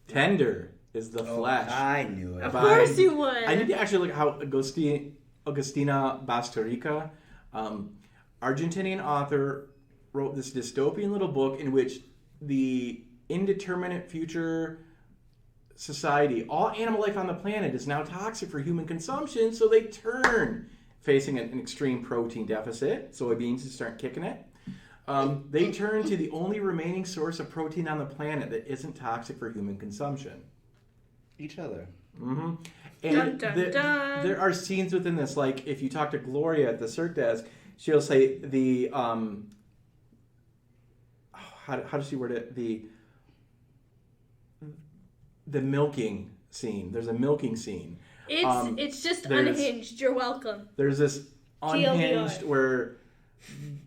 Tender is the Flesh. I knew it. Of course you would. I need to actually look how Agustina Bastarrica, Argentinian author, wrote this dystopian little book in which the indeterminate future society, all animal life on the planet is now toxic for human consumption, so they turn, facing an extreme protein deficit, soybeans start kicking it. They turn to the only remaining source of protein on the planet that isn't toxic for human consumption. Each other. And dun, dun, dun. There are scenes within this, like if you talk to Gloria at the Cirque desk, she'll say the how does she word it? The milking scene. There's a milking scene. It's just unhinged. You're welcome. There's this unhinged where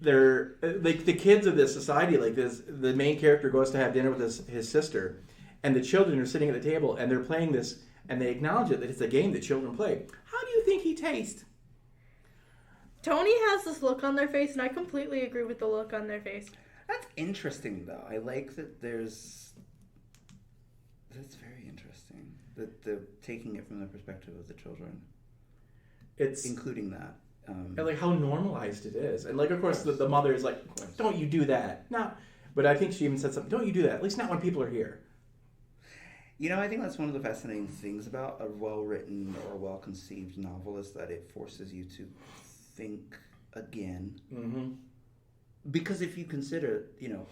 they're like the kids of this society. Like this, the main character goes to have dinner with his sister, and the children are sitting at the table and they're playing this, and they acknowledge it that it's a game that children play. How do you think he tastes? Tony has this look on their face, and I completely agree with the look on their face. That's interesting, though. I like that there's... That's very interesting. That they're taking it from the perspective of the children. It's... Including that. And like how normalized it is. And like, of course, the mother is like, don't you do that. No. But I think she even said something, don't you do that. At least not when people are here. You know, I think that's one of the fascinating things about a well-written or well-conceived novel is that it forces you to think again. Mm-hmm. Because if you consider, you know,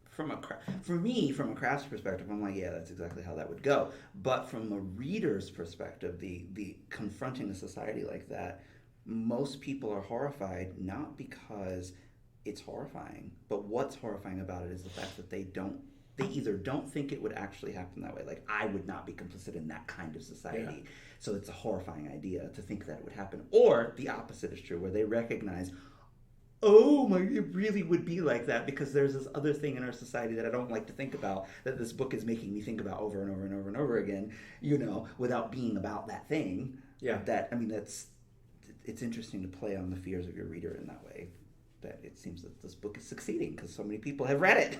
from a craft's perspective, I'm like, yeah, that's exactly how that would go. But from a reader's perspective, the confronting a society like that, most people are horrified not because it's horrifying, but what's horrifying about it is the fact that they either don't think it would actually happen that way. Like, I would not be complicit in that kind of society. Yeah. So it's a horrifying idea to think that it would happen. Or the opposite is true, where they recognize, oh my, it really would be like that because there's this other thing in our society that I don't like to think about that this book is making me think about over and over and over and over again, you know, without being about that thing. Yeah. It's interesting to play on the fears of your reader in that way. That it seems that this book is succeeding because so many people have read it.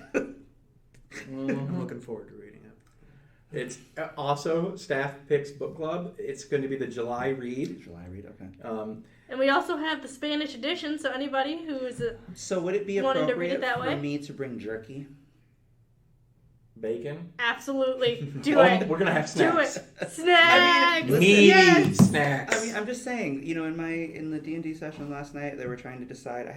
I'm looking forward to reading it. It's also Staff Picks Book Club. It's going to be the July read. Okay. And we also have the Spanish edition, so anybody who is so would it be appropriate for me to bring jerky? Bacon? Absolutely. Do it. We're going to have snacks. Do it. Snacks! Meaty snacks. I mean, I'm just saying, you know, in the D&D session last night, they were trying to decide, I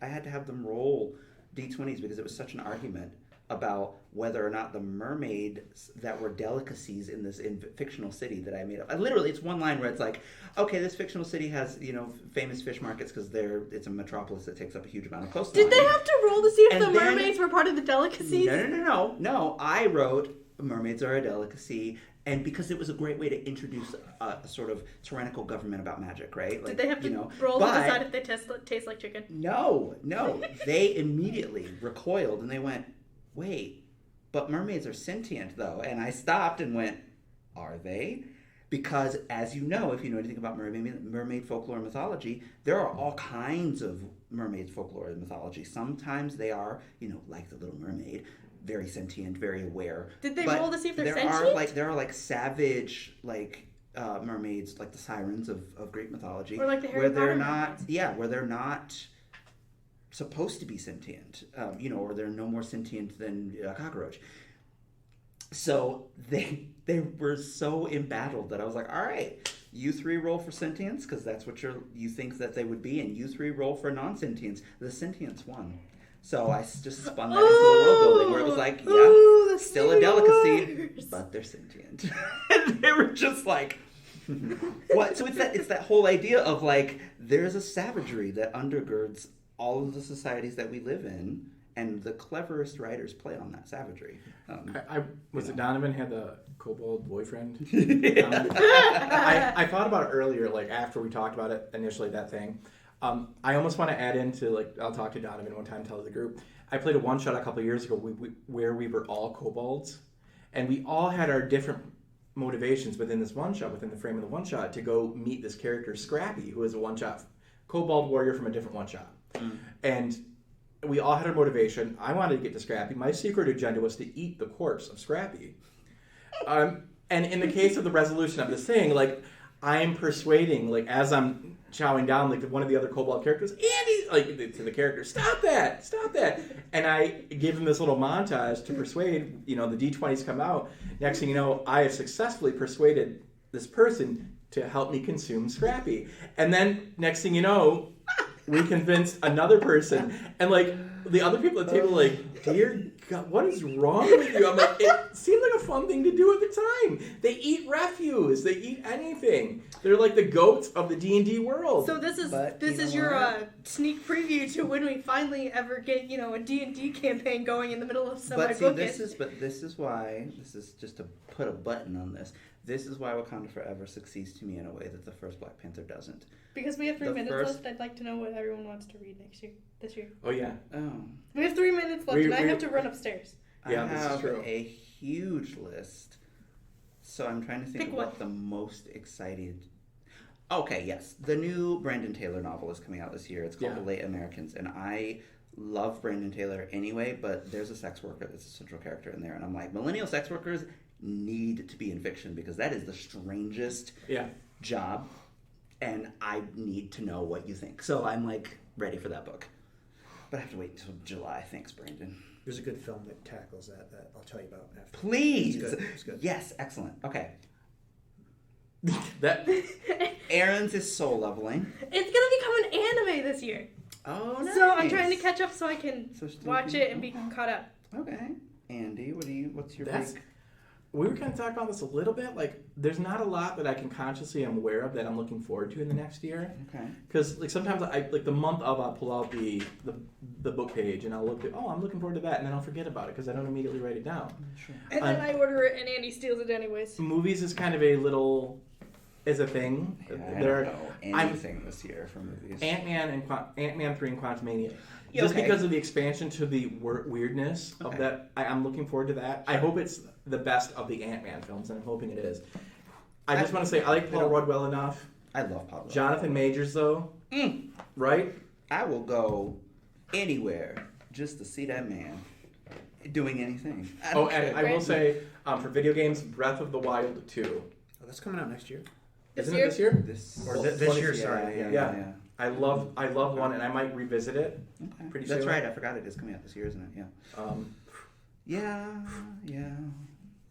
had to have them roll D20s because it was such an argument about whether or not the mermaids that were delicacies in this fictional city that I made up. Literally, it's one line where it's like, okay, this fictional city has, you know, famous fish markets because it's a metropolis that takes up a huge amount of coastline. Did they have to roll to see if the mermaids were part of the delicacies? No. I wrote mermaids are a delicacy, and because it was a great way to introduce a sort of tyrannical government about magic, right? Like, did they have to roll to decide if they taste like chicken? No. They immediately recoiled and they went, wait, but mermaids are sentient, though. And I stopped and went, are they? Because, as you know, if you know anything about mermaid folklore and mythology, there are all kinds of mermaid folklore and mythology. Sometimes they are, you know, like the Little Mermaid, very sentient, very aware. Did they roll to see if they're sentient? There are savage, mermaids, like the sirens of Greek mythology. Or like the Harry Potter mermaids. Yeah, where they're not supposed to be sentient, or they're no more sentient than a cockroach. So they were so embattled that I was like, all right, you three roll for sentience because that's what you think that they would be, and you three roll for non-sentience. The sentience won. So I just spun that into the world building where it was like, yeah, still a delicacy, but they're sentient. And they were just like, what? So it's that whole idea of like, there's a savagery that undergirds all of the societies that we live in, and the cleverest writers play on that savagery. It Donovan had the kobold boyfriend? I thought about it earlier, like after we talked about it initially, that thing. I almost want to add into, I'll talk to Donovan one time, tell the group. I played a one-shot a couple of years ago where we were all kobolds, and we all had our different motivations within this one-shot, within the frame of the one-shot, to go meet this character, Scrappy, who is a one-shot kobold warrior from a different one-shot. And we all had our motivation. I wanted to get to Scrappy. My secret agenda was to eat the corpse of Scrappy. And in the case of the resolution of this thing, I'm persuading, as I'm chowing down, one of the other kobold characters, Andy, to the character, stop that. And I give him this little montage to persuade, the D20s come out. Next thing you know, I have successfully persuaded this person to help me consume Scrappy. And then next thing you know, we convinced another person, and the other people at the table are like, dear God, what is wrong with you? I'm like, it seemed like a fun thing to do at the time. They eat refuse. They eat anything. They're like the goats of the D&D world. So this is your sneak preview to when we finally ever get, a D&D campaign going in the middle of But Bookish. this is why, this is just to put a button on this. This is why Wakanda Forever succeeds to me in a way that the first Black Panther doesn't. Because we have 3 minutes left, I'd like to know what everyone wants to read this year. Oh, yeah. Oh. We have 3 minutes left, and I have to run upstairs. Yeah, I this have is true. a huge list, so I'm trying to think Pick of what one. the most excited... Okay, yes. The new Brandon Taylor novel is coming out this year. It's called The Late Americans, and I love Brandon Taylor anyway, but there's a sex worker that's a central character in there, and I'm like, millennial sex workers need to be in fiction because that is the strangest job, and I need to know what you think. So I'm like ready for that book, but I have to wait until July. Thanks, Brandon. There's a good film that tackles that I'll tell you about after. Please. It's good. Yes, excellent. Okay. That Aaron's is soul leveling. It's gonna become an anime this year. Oh, nice. So I'm trying to catch up so I can So still watch it and be caught up. Okay. Andy, what's your That's- big... we were kind of talking about this a little bit. Like, there's not a lot that I can consciously am aware of that I'm looking forward to in the next year. Okay. Because like sometimes the month of I'll pull out the book page and I'll look at I'm looking forward to that, and then I'll forget about it because I don't immediately write it down. Sure. And then I order it and Andy steals it anyways. Movies is kind of a thing. Yeah, I There, don't know anything this year for movies. Ant-Man 3 and Quantumania. Yeah, Just okay. because of the expansion to the weirdness of Okay. that, I'm looking forward to that. I hope it's the best of the Ant-Man films, and I'm hoping it is. I just want to say I like Paul Rudd well enough. I love Pablo. Jonathan Majors, though, right? I will go anywhere just to see that man doing anything. Oh, and I will say, for video games, Breath of the Wild 2. Oh, that's coming out next year. Isn't it this year? This year, sorry. Yeah. I love one, and I might revisit it. Okay. Pretty That's soon. right. I forgot it is coming out this year, isn't it? Yeah. Yeah.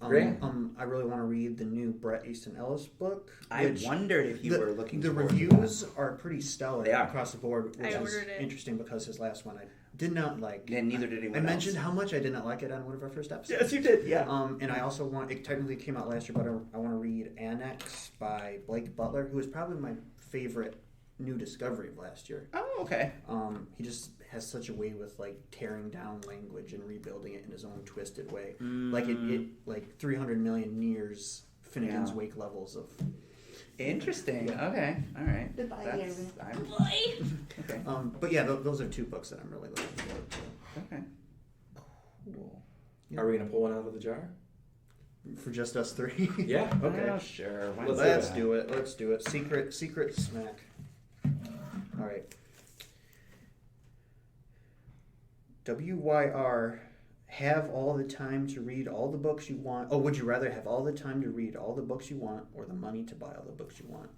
Great. I really want to read the new Bret Easton Ellis book. I wondered if you were looking. The forward to reviews are pretty stellar They are. across the board, which I is ordered it. interesting because his last one I did not like. that. And neither did anyone I else. mentioned how much I did not like it on one of our first episodes. Yes, you did. Yeah. And I also want. It technically came out last year, but I want to read Annex by Blake Butler, who is probably my favorite new discovery of last year. Oh, okay. He just has such a way with like tearing down language and rebuilding it in his own twisted way. Like it like 300 million years Finnegan's Wake levels of. Interesting. Okay. All right. Goodbye, That's- I'm- Okay. But yeah, those are two books that I'm really looking forward to. Okay. Cool. Are we going to pull one out of the jar? For just us three. Yeah, okay. Oh, sure. Why Let's not? do it. Let's do it. Secret smack. All right. WYR, have all the time to read all the books you want. Oh, would you rather have all the time to read all the books you want or the money to buy all the books you want?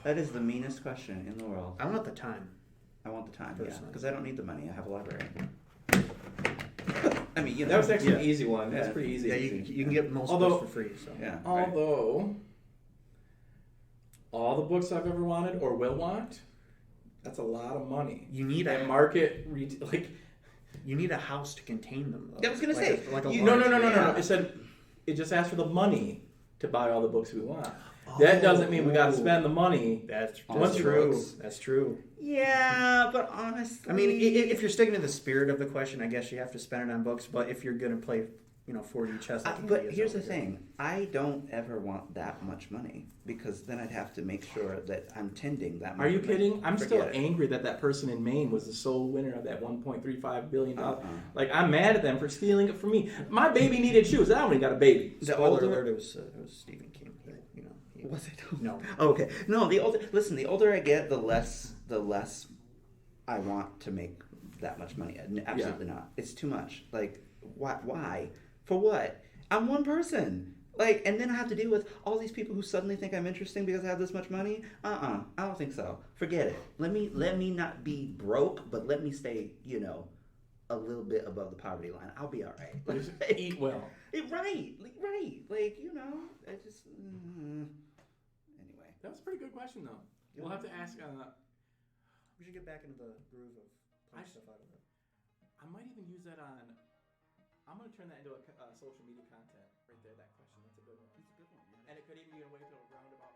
That is the meanest question in the world. I want the time. I want the time, Personally. because I don't need the money. I have a library. I mean, That was actually Yeah. an easy one. That's Yeah. pretty easy. Yeah, you can get most Although- books for free. So. Yeah. Right. Although, all the books I've ever wanted or will want, that's a lot of money. You need That a market, you need a house to contain them. Though. I was gonna say, like a no. large- It said, it just asked for the money to buy all the books we want. That doesn't mean we got to spend the money. That's Once true. books. That's true. Yeah, but honestly, I mean, if you're sticking to the spirit of the question, I guess you have to spend it on books. But if you're going to play, 4D chess, like but here's the thing: I don't ever want that much money because then I'd have to make sure that I'm tending that. Are you money. kidding? I'm still Forget it. angry that person in Maine was the sole winner of that $1.35 billion. Uh-uh. Like, I'm mad at them for stealing it from me. My baby needed shoes. I only got a baby. Spoiler alert: it was Stephen King. He Was it? No. Oh, okay. No, the older I get, the less I want to make that much money. Absolutely not. It's too much. Like, why? For what? I'm one person. Like, and then I have to deal with all these people who suddenly think I'm interesting because I have this much money. I don't think so. Forget it. Let me not be broke, but let me stay, a little bit above the poverty line. I'll be all right. Just eat well. Right. Like, I just. Anyway. That was a pretty good question, though. We'll have to ask. We should get back into the groove of pulling stuff out of it. I might even use that on. I'm going to turn that into a social media content right there. That question. That's a good one. It's a good one. Yeah. And it could even be a way to a roundabout